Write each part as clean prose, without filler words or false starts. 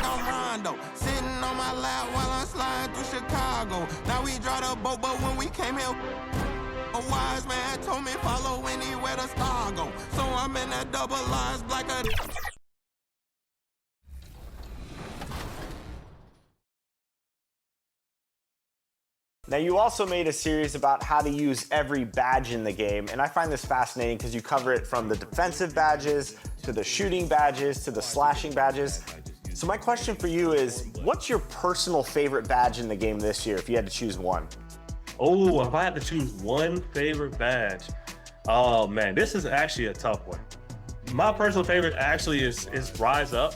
like I'm Rondo. Sitting on my lap while I'm sliding through Chicago. Now we draw the boat, but when we came here, a wise man told me follow anywhere the star go. So I'm in that double lines like a... Now, you also made a series about how to use every badge in the game, and I find this fascinating because you cover it from the defensive badges to the shooting badges to the slashing badges. So my question for you is, what's your personal favorite badge in the game this year if you had to choose one? Oh, if I had to choose one favorite badge, oh man, this is actually a tough one. My personal favorite actually is Rise Up.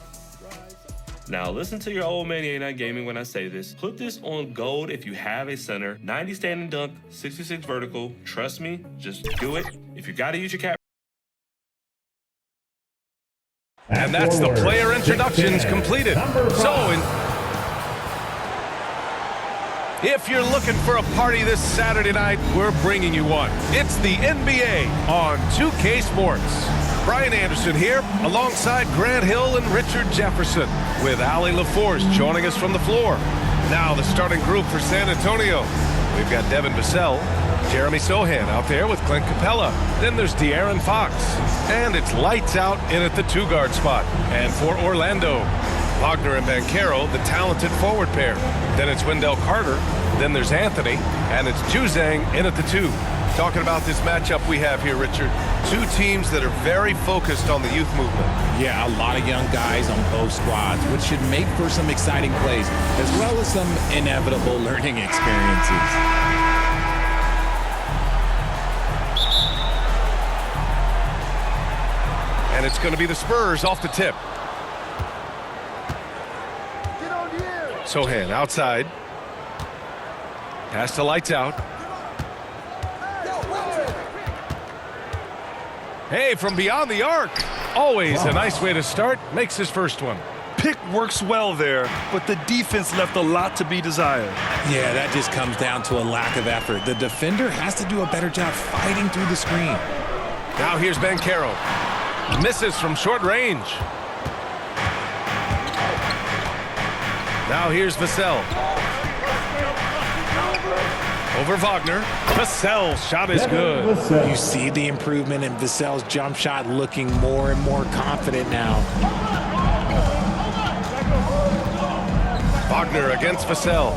Now listen to your old man 89 Gaming when I say this. Put this on gold if you have a center, 90 standing dunk, 66 vertical. Trust me, just do it. If you gotta use your cap. And that's the player introductions completed. So, if you're looking for a party this Saturday night, we're bringing you one. It's the NBA on 2K Sports. Brian Anderson here, alongside Grant Hill and Richard Jefferson, with Allie LaForce joining us from the floor. Now the starting group for San Antonio. We've got Devin Vassell, Jeremy Sohan out there with Clint Capella. Then there's De'Aaron Fox. And it's lights out in at the two-guard spot. And for Orlando, Wagner and Banchero, the talented forward pair. Then it's Wendell Carter. Then there's Anthony. And it's Juzang in at the two. Talking about this matchup we have here, Richard. Two teams that are very focused on the youth movement. Yeah, a lot of young guys on both squads, which should make for some exciting plays, as well as some inevitable learning experiences. And it's going to be the Spurs off the tip. Sohan outside. Pass to lights out. Hey, from beyond the arc. Always a nice way to start. Makes his first one. Pick works well there, but the defense left a lot to be desired. Yeah, that just comes down to a lack of effort. The defender has to do a better job fighting through the screen. Now here's Banchero. Misses from short range. Now here's Vassell. Over Wagner. Vassell's shot is good. You see the improvement in Vassell's jump shot, looking more and more confident now. Wagner against Vassell.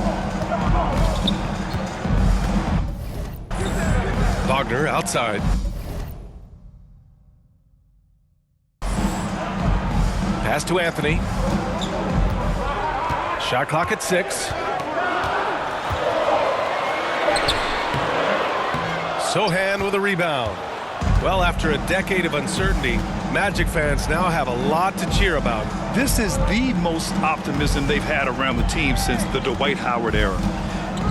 Wagner outside. Pass to Anthony. Shot clock at 6. Sohan with a rebound. Well, after a decade of uncertainty, Magic fans now have a lot to cheer about. This is the most optimism they've had around the team since the Dwight Howard era.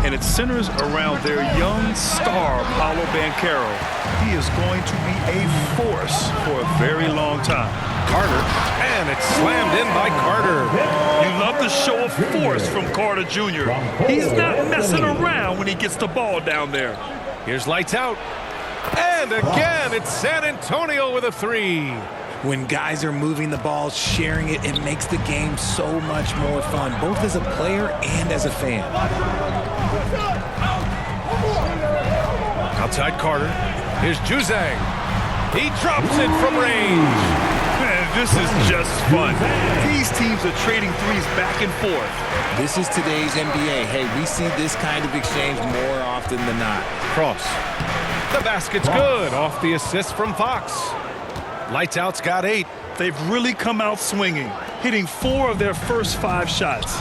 And it centers around their young star, Paolo Banchero. He is going to be a force for a very long time. Carter, and it's slammed in by Carter. You love the show of force from Carter Jr. He's not messing around when he gets the ball down there. Here's lights out. And again, it's San Antonio with a 3. When guys are moving the ball, sharing it, it makes the game so much more fun, both as a player and as a fan. Outside Carter. Here's Juzang. He drops it from range. Man, this is just fun. These teams are trading threes back and forth. This is today's NBA. Hey, we see this kind of exchange more often than not. Cross. The basket's good off the assist from Fox. Lights out's got 8. They've really come out swinging, hitting 4 of their first 5 shots.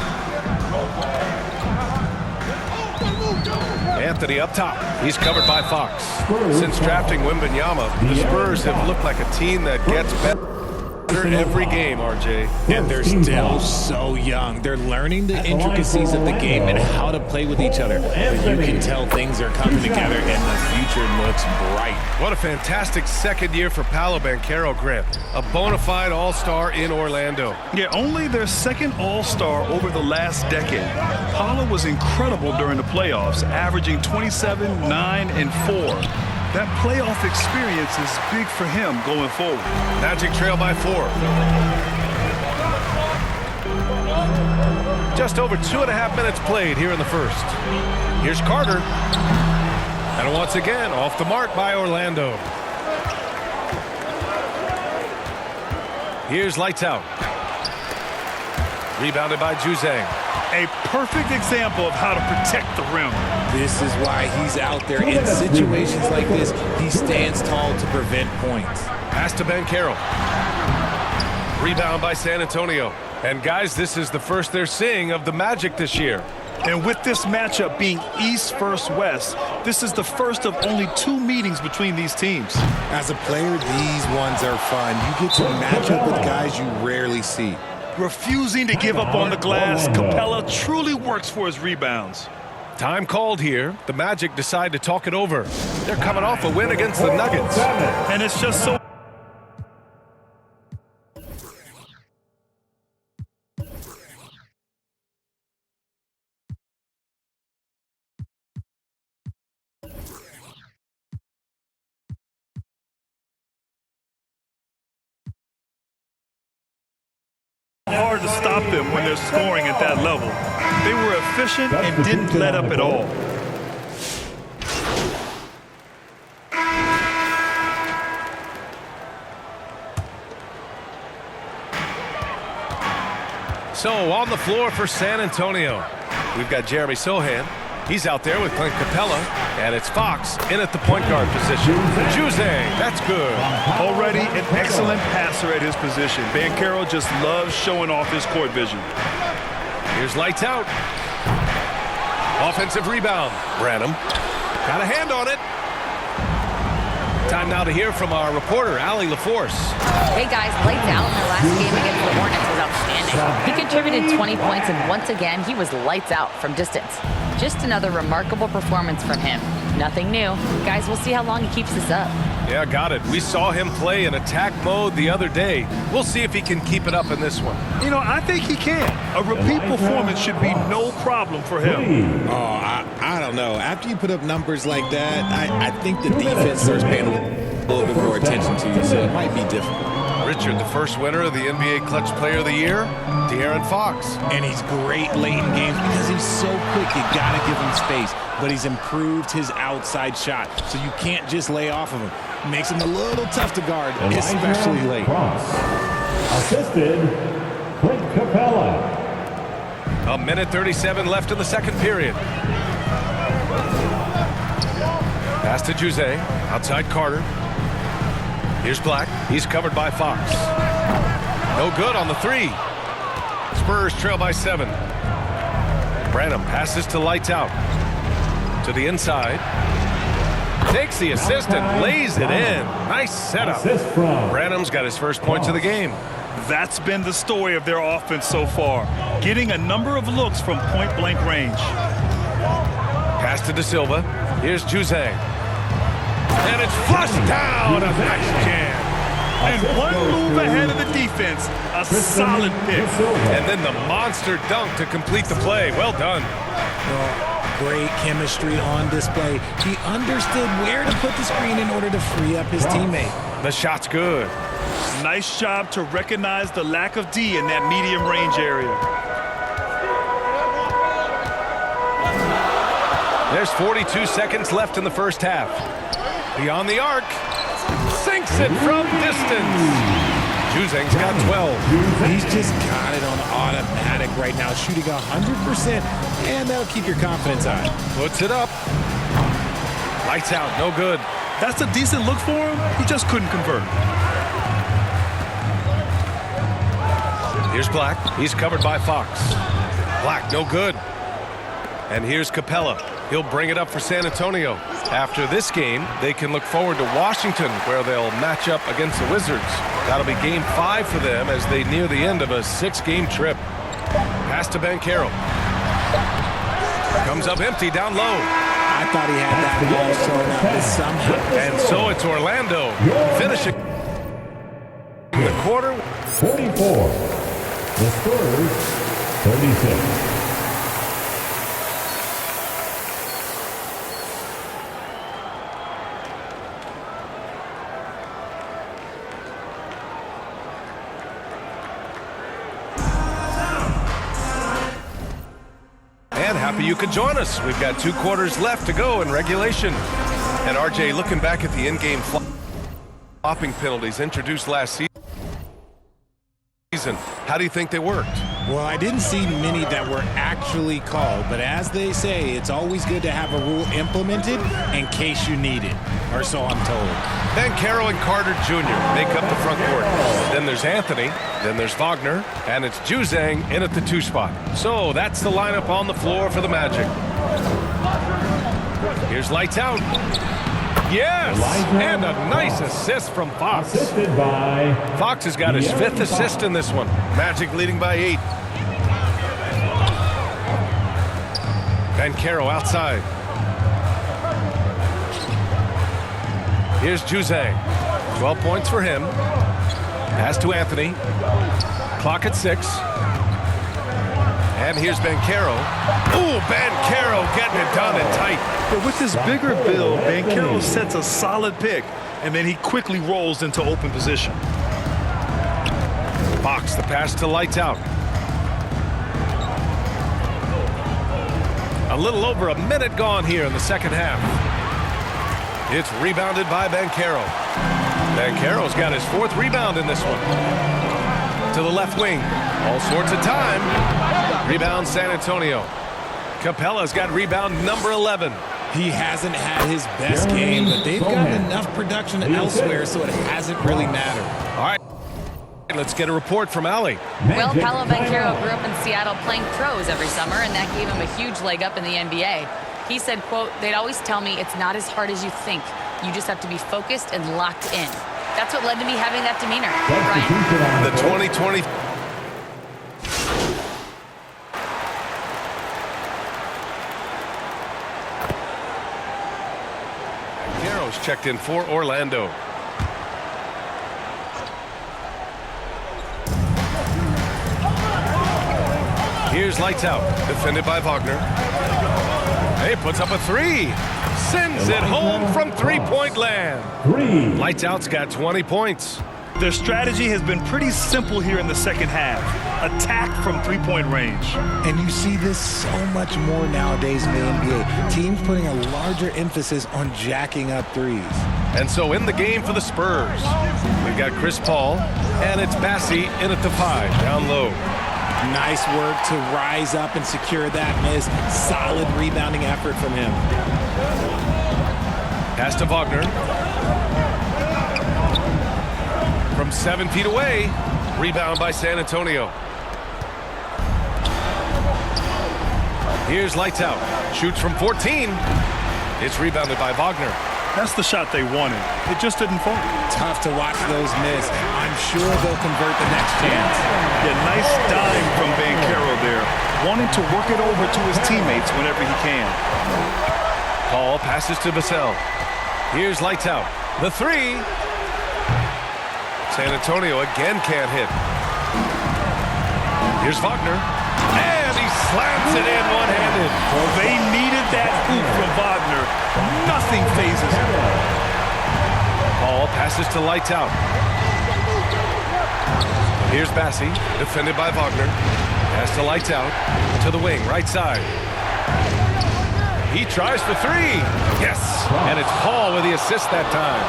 Anthony up top. He's covered by Fox. Since drafting Wembanyama, the Spurs have looked like a team that gets better every game, RJ. And they're still so young. They're learning the intricacies of the game and how to play with each other. But you can tell things are coming together and the future looks bright. What a fantastic second year for Paolo Banchero, Grant. A bona fide all-star in Orlando. Yeah, only their second all-star over the last decade. Paolo was incredible during the playoffs, averaging 27, 9, and 4. That playoff experience is big for him going forward. Magic trail by 4. Just over 2.5 minutes played here in the first. Here's Carter. And once again, off the mark by Orlando. Here's Lights Out. Rebounded by Juzang. A perfect example of how to protect the rim. This is why he's out there. In situations like this, he stands tall to prevent points. Pass to Banchero. Rebound by San Antonio. And guys, this is the first they're seeing of the Magic this year. And with this matchup being East versus West, this is the first of only 2 meetings between these teams. As a player, these ones are fun. You get to match up with guys you rarely see. Refusing to give up on the glass, Capella truly works for his rebounds. Time called here. The Magic decide to talk it over. They're coming off a win against the Nuggets. And it's just so hard to stop them when they're scoring at that level. They were efficient and didn't let up at all. So on the floor for San Antonio, we've got Jeremy Sohan. He's out there with Clint Capella, and it's Fox in at the point guard position. Juzang, that's good. Already an excellent passer at his position. Banchero just loves showing off his court vision. Here's Lights Out. Offensive rebound. Branham got a hand on it. Time now to hear from our reporter, Allie LaForce. Hey guys, Lights Out in their last game against the Hornets was outstanding. He contributed 20 points, and once again, he was lights out from distance. Just another remarkable performance from him. Nothing new. Guys, we'll see how long he keeps this up. Yeah, got it. We saw him play in attack mode the other day. We'll see if he can keep it up in this one. You know, I think he can. A repeat performance should be no problem for him. Oh, I don't know. After you put up numbers like that, I think the defense starts paying a little bit more attention to you, so it might be different. Richard, the first winner of the NBA Clutch Player of the Year, De'Aaron Fox. And he's great late in games because he's so quick. You got to give him space. But he's improved his outside shot, so you can't just lay off of him. Makes him a little tough to guard, especially late. Assisted, Clint Capella. A minute 37 left in the second period. Pass to Juzang, outside Carter. Here's Black. He's covered by Fox. No good on the 3. Spurs trail by 7. Branham passes to Lights Out. To the inside. Takes the assist and lays it in. Nice setup. Branham's got his first points of the game. That's been the story of their offense so far. Getting a number of looks from point-blank range. Pass to De Silva. Here's Juzang. And it's flushed down. A nice jam. And one move ahead of the defense. A solid pick. And then the monster dunk to complete the play. Well done. Great chemistry on display. He understood where to put the screen in order to free up his teammate. The shot's good. Nice job to recognize the lack of D in that medium range area. There's 42 seconds left in the first half. Beyond the arc. Sinks it from distance. Juzang's got 12. He's just got it on automatic right now, shooting 100%, and that'll keep your confidence high. Puts it up. Lights Out, no good. That's a decent look for him. He just couldn't convert. Here's Black. He's covered by Fox. Black, no good. And here's Capella. He'll bring it up for San Antonio. After this game, they can look forward to Washington, where they'll match up against the Wizards. That'll be game 5 for them as they near the end of a 6-game trip. Pass to Banchero. Comes up empty down low. I thought he had that ball shown up, but somehow. And so it's Orlando finishing the quarter. 44. The Spurs, 36. and happy you could join us. We've got 2 quarters left to go in regulation. And RJ, looking back at the in-game flopping penalties introduced last season, how do you think they worked? Well, I didn't see many that were actually called, but as they say, it's always good to have a rule implemented in case you need it, or so I'm told. Banchero and Carter Jr. make up the front court. Then there's Anthony, then there's Wagner, and it's Juzang in at the 2 spot. So that's the lineup on the floor for the Magic. Here's lights out. Yes, and a nice assist from Fox. Assisted by Fox has got his 5th assist in this one. Magic leading by 8. Banchero outside. Here's Juzang. 12 points for him. Pass to Anthony. Clock at 6. And here's Banchero. Ooh, Banchero getting it done and tight. But with this bigger build, Banchero sets a solid pick, and then he quickly rolls into open position. Fox, the pass to lights out. A little over a minute gone here in the second half. It's rebounded by Banchero. Banchero's got his 4th rebound in this one. To the left wing. All sorts of time. Rebound San Antonio. Capella's got rebound number 11. He hasn't had his best game, but they've got enough production elsewhere, so it hasn't really mattered. All right, let's get a report from Allie. Well, Paolo Banchero grew up in Seattle playing pros every summer, and that gave him a huge leg up in the NBA. He said, quote, "They'd always tell me it's not as hard as you think. You just have to be focused and locked in." That's what led to me having that demeanor. Brian? The 2020 Banchero's checked in for Orlando. Here's lights out. Defended by Wagner. Hey, puts up a 3. Sends it home from 3-point land. 3. Lights out's got 20 points. Their strategy has been pretty simple here in the second half. Attack from 3-point range. And you see this so much more nowadays in the NBA. Teams putting a larger emphasis on jacking up threes. And so in the game for the Spurs, we've got Chris Paul, and it's Bassi in at the 5, down low. Nice work to rise up and secure that miss. Solid rebounding effort from him. Pass to Wagner. From 7 feet away, rebound by San Antonio. Here's lights out. Shoots from 14. It's rebounded by Wagner. That's the shot they wanted. It just didn't fall. Tough to watch those miss. I'm sure they'll convert the next chance. Yeah, nice dive from Banchero there. Wanting to work it over to his teammates whenever he can. Paul passes to Vassell. Here's lights out. The 3. San Antonio again can't hit. Here's Wagner. And he slams it in one-handed. Well, they needed that hoop from Wagner. Nothing phases him. Paul passes to lights out. Here's Bassi, defended by Wagner. Pass to lights out. To the wing, right side. He tries for 3. Yes. And it's Paul with the assist that time.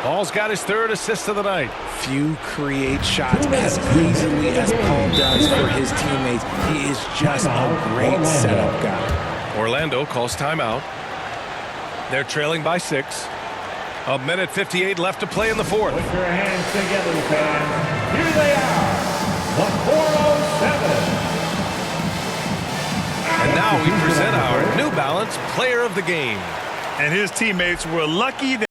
Paul's got his 3rd assist of the night. Few create shots as easily as Paul does for his teammates. He is just a great setup guy. Orlando calls timeout. They're trailing by 6. 1:58 left to play in the 4th. Put your hands together, fans. Here they are, the 407. And now we present our New Balance Player of the Game. And his teammates were lucky that